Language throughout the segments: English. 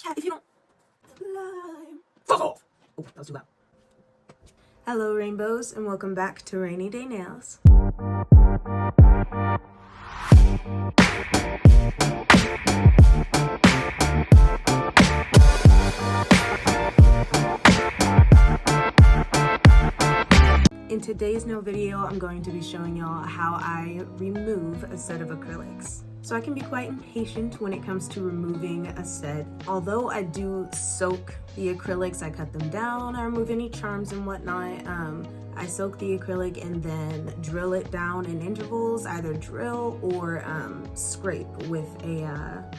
cat if you don't slime. Fuck off! Oh, that was too loud. Hello, rainbows, and welcome back to Rainy Day Nails. In today's nail video, I'm going to be showing y'all how I remove a set of acrylics. So I can be quite impatient when it comes to removing a set. Although I do soak the acrylics, I cut them down, I remove any charms and whatnot. I soak the acrylic and then drill it down in intervals, either drill or scrape with a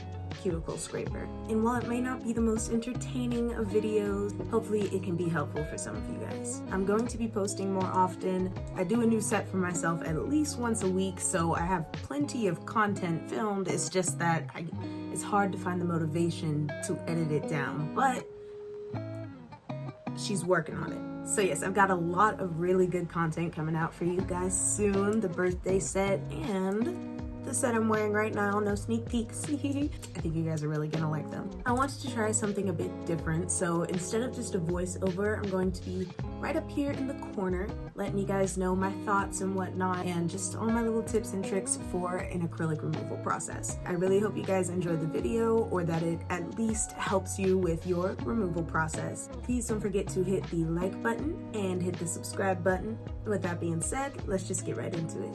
cuticle scraper. And while it may not be the most entertaining of videos, hopefully it can be helpful for some of you guys. I'm going to be posting more often. I do a new set for myself at least once a week, so I have plenty of content filmed. It's just that it's hard to find the motivation to edit it down, but she's working on it. So yes, I've got a lot of really good content coming out for you guys soon. The birthday set and the set I'm wearing right now, no sneak peeks. I think you guys are really gonna like them. I wanted to try something a bit different, so instead of just a voiceover, I'm going to be right up here in the corner, letting you guys know my thoughts and whatnot, and just all my little tips and tricks for an acrylic removal process. I really hope you guys enjoyed the video, or that it at least helps you with your removal process. Please don't forget to hit the like button and hit the subscribe button. And with that being said, let's just get right into it.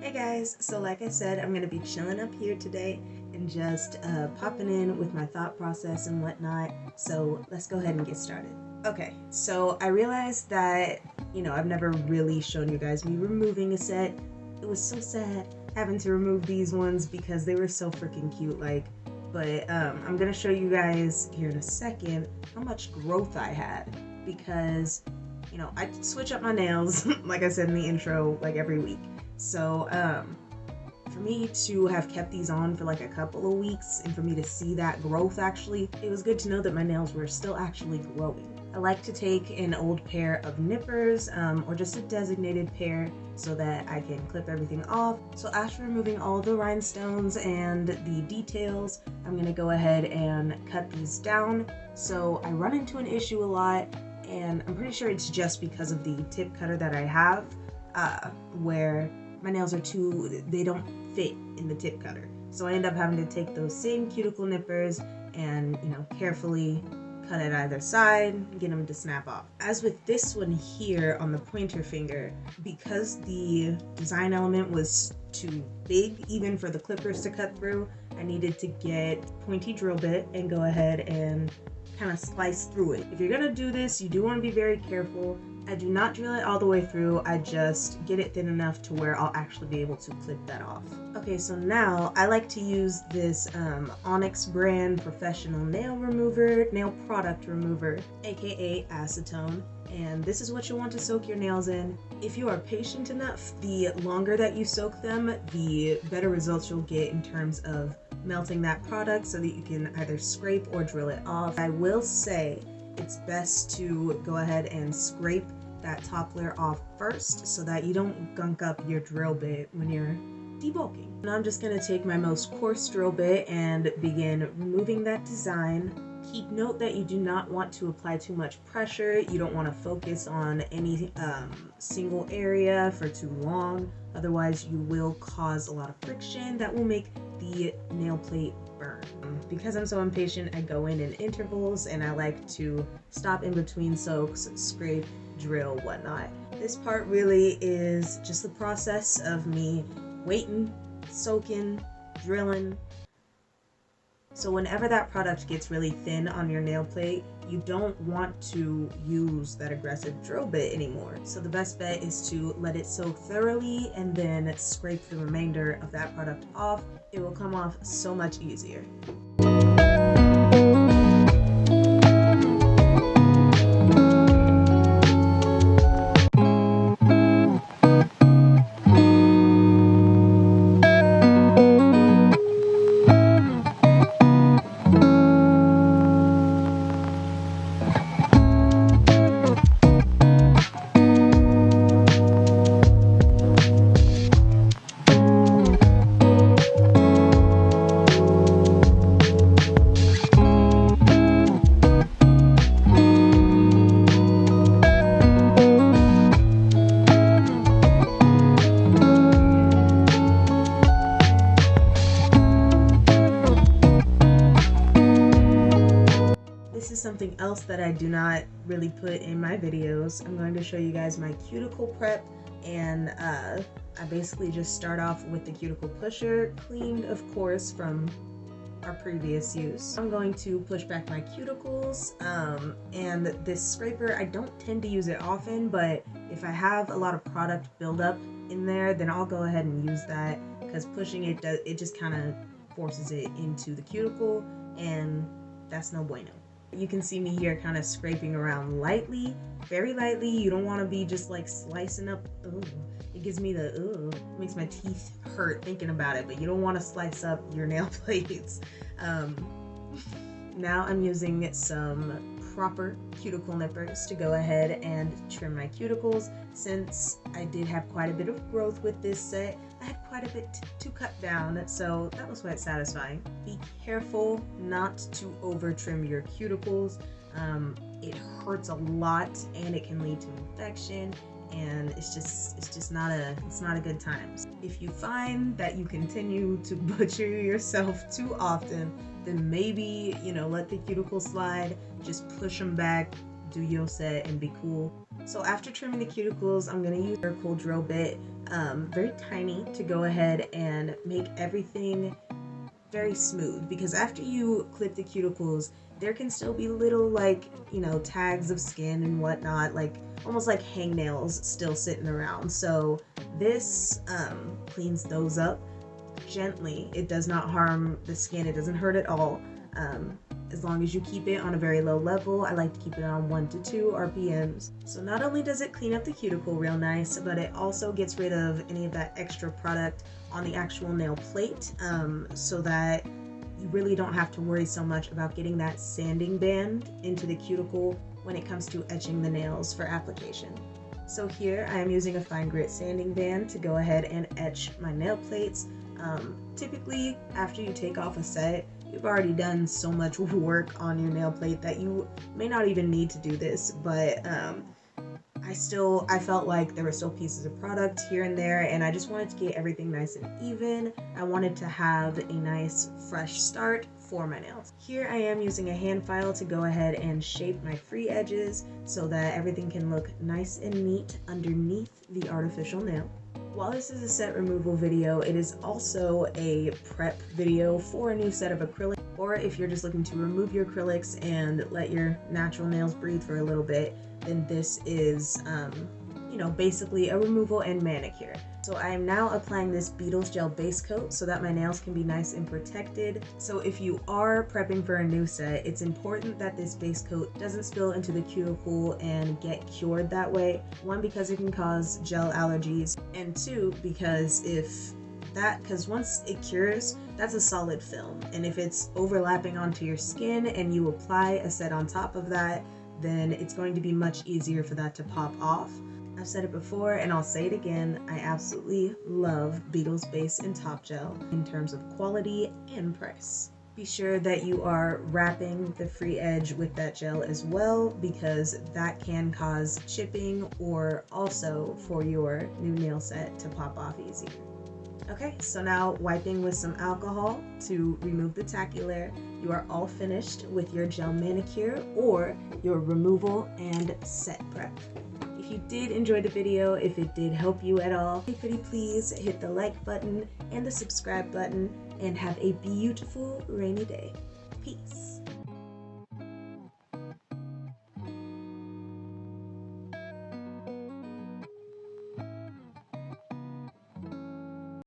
Hey guys, so like I said, I'm going to be chilling up here today and just popping in with my thought process and whatnot. So let's go ahead and get started. Okay, so I realized that, I've never really shown you guys me removing a set. It was so sad having to remove these ones because they were so freaking cute, but I'm going to show you guys here in a second how much growth I had because, I switch up my nails, like I said in the intro, every week. So for me to have kept these on for a couple of weeks and for me to see that growth actually, it was good to know that my nails were still actually growing. I like to take an old pair of nippers or just a designated pair so that I can clip everything off. So after removing all the rhinestones and the details, I'm going to go ahead and cut these down. So I run into an issue a lot, and I'm pretty sure it's just because of the tip cutter that I have where my nails they don't fit in the tip cutter. So I end up having to take those same cuticle nippers and, carefully cut it either side, get them to snap off. As with this one here on the pointer finger, because the design element was too big even for the clippers to cut through, I needed to get pointy drill bit and go ahead and kind of slice through it. If you're gonna do this, you do want to be very careful. I do not drill it all the way through, I just get it thin enough to where I'll actually be able to clip that off. Okay, so now I like to use this Onyx brand professional nail product remover, aka acetone. And this is what you'll want to soak your nails in. If you are patient enough, the longer that you soak them, the better results you'll get in terms of melting that product so that you can either scrape or drill it off. I will say it's best to go ahead and scrape that top layer off first so that you don't gunk up your drill bit when you're debulking. Now I'm just going to take my most coarse drill bit and begin removing that design. Keep note that you do not want to apply too much pressure. You don't want to focus on any single area for too long. Otherwise you will cause a lot of friction that will make the nail plate burn. Because I'm so impatient, I go in intervals and I like to stop in between soaks, scrape, drill, whatnot. This part really is just the process of me waiting, soaking, drilling. So whenever that product gets really thin on your nail plate, you don't want to use that aggressive drill bit anymore. So the best bet is to let it soak thoroughly and then scrape the remainder of that product off. It will come off so much easier. Something else that I do not really put in my videos, I'm going to show you guys my cuticle prep, and I basically just start off with the cuticle pusher, cleaned of course from our previous use. I'm going to push back my cuticles, and this scraper, I don't tend to use it often, but if I have a lot of product buildup in there, then I'll go ahead and use that, because pushing it just kind of forces it into the cuticle, and that's no bueno. You can see me here kind of scraping around lightly, very lightly. You don't want to be just like slicing up. Ooh, it gives me the it makes my teeth hurt thinking about it, but you don't want to slice up your nail plates. Now I'm using some proper cuticle nippers to go ahead and trim my cuticles. Since I did have quite a bit of growth with this set, I had quite a bit to cut down, so that was quite satisfying. Be careful not to over trim your cuticles. It hurts a lot and it can lead to infection, and it's just not a good time. If you find that you continue to butcher yourself too often, then maybe, you know, let the cuticles slide, just push them back, do your set, and be cool. So after trimming the cuticles, I'm gonna use a circle drill bit, very tiny, to go ahead and make everything very smooth, because after you clip the cuticles, there can still be little, like, you know, tags of skin and whatnot, like almost like hangnails still sitting around. So this cleans those up gently. It does not harm the skin, it doesn't hurt at all, as long as you keep it on a very low level. I like to keep it on 1 to 2 RPMs. So not only does it clean up the cuticle real nice, but it also gets rid of any of that extra product on the actual nail plate, so that you really don't have to worry so much about getting that sanding band into the cuticle when it comes to etching the nails for application. So here I am using a fine grit sanding band to go ahead and etch my nail plates. Typically after you take off a set, you've already done so much work on your nail plate that you may not even need to do this, but I felt like there were still pieces of product here and there, and I just wanted to get everything nice and even. I wanted to have a nice fresh start for my nails. Here I am using a hand file to go ahead and shape my free edges so that everything can look nice and neat underneath the artificial nail. While this is a set removal video, it is also a prep video for a new set of acrylics, or if you're just looking to remove your acrylics and let your natural nails breathe for a little bit, then this is, you know, basically a removal and manicure. So I am now applying this Beetles gel base coat so that my nails can be nice and protected. So if you are prepping for a new set, it's important that this base coat doesn't spill into the cuticle and get cured that way. 1, because it can cause gel allergies, and 2, because once it cures, that's a solid film, and if it's overlapping onto your skin and you apply a set on top of that, then it's going to be much easier for that to pop off. I've said it before and I'll say it again, I absolutely love Beetles Base and Top Gel in terms of quality and price. Be sure that you are wrapping the free edge with that gel as well, because that can cause chipping, or also for your new nail set to pop off easier. Okay, so now wiping with some alcohol to remove the tacky layer, you are all finished with your gel manicure or your removal and set prep. If you did enjoy the video, if it did help you at all, pretty please hit the like button and the subscribe button, and have a beautiful rainy day. Peace.